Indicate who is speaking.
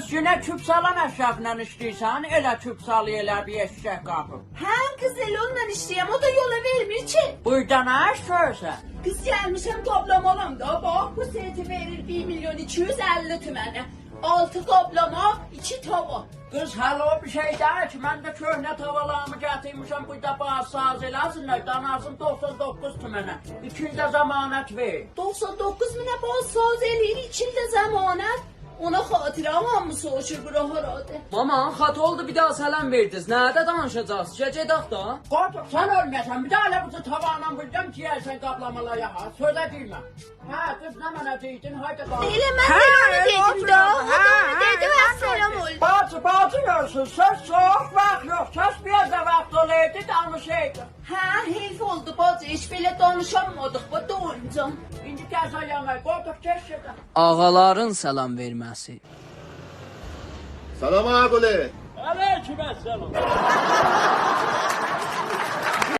Speaker 1: Üstünə küp salan əşrafla işləyirsən, elə küp salı bir eşşək qapıb.
Speaker 2: Hə qız elə onunla işləyəm, o da yola vermir ki.
Speaker 1: Burada nə iş görürsən?
Speaker 2: Qız gəlmişəm toplamalam da, bax bu seti verir 1 milyon 250 tümənə. 6 qoplama, 2 tava.
Speaker 1: Qız hələ o bir şey deyil ki, mən də köhnə tavalarımı gətirmişəm, burada bazı saz eləsinlər, danasın 99 tümənə. 2 ildə zəmanət ver.
Speaker 2: 99 minə baz saz eləyir, 2 ildə zəmanət. Ona xatirəm hamı soğuşur bura haradə.
Speaker 3: Mama, xat oldu bir daha sələm verdiniz. Nədə danışacağız? Gedək da.
Speaker 1: Qotuq, sən ölməyəsən, bir də hələ bu tavanla vuracam ki, yərsən qablamalara, sözə deyilmə. Hə, qız nə mənə deydin, hayda qalın.
Speaker 2: Elə mən də onu dedim də, o da onu dedi və selam oldu.
Speaker 1: Bacı görsün, söz çox vaxt yox, söz biraz da vaxt olaydı, danışaydı.
Speaker 2: Hə, heyf oldu bacı, heç belə danışamadıq, bu doyuncam.
Speaker 1: İndi gəzə yanay, qotuq, keşkədə.
Speaker 3: Ağaların salam verməsi.
Speaker 4: Salam Ağuli.
Speaker 1: Aleyküm əssalam.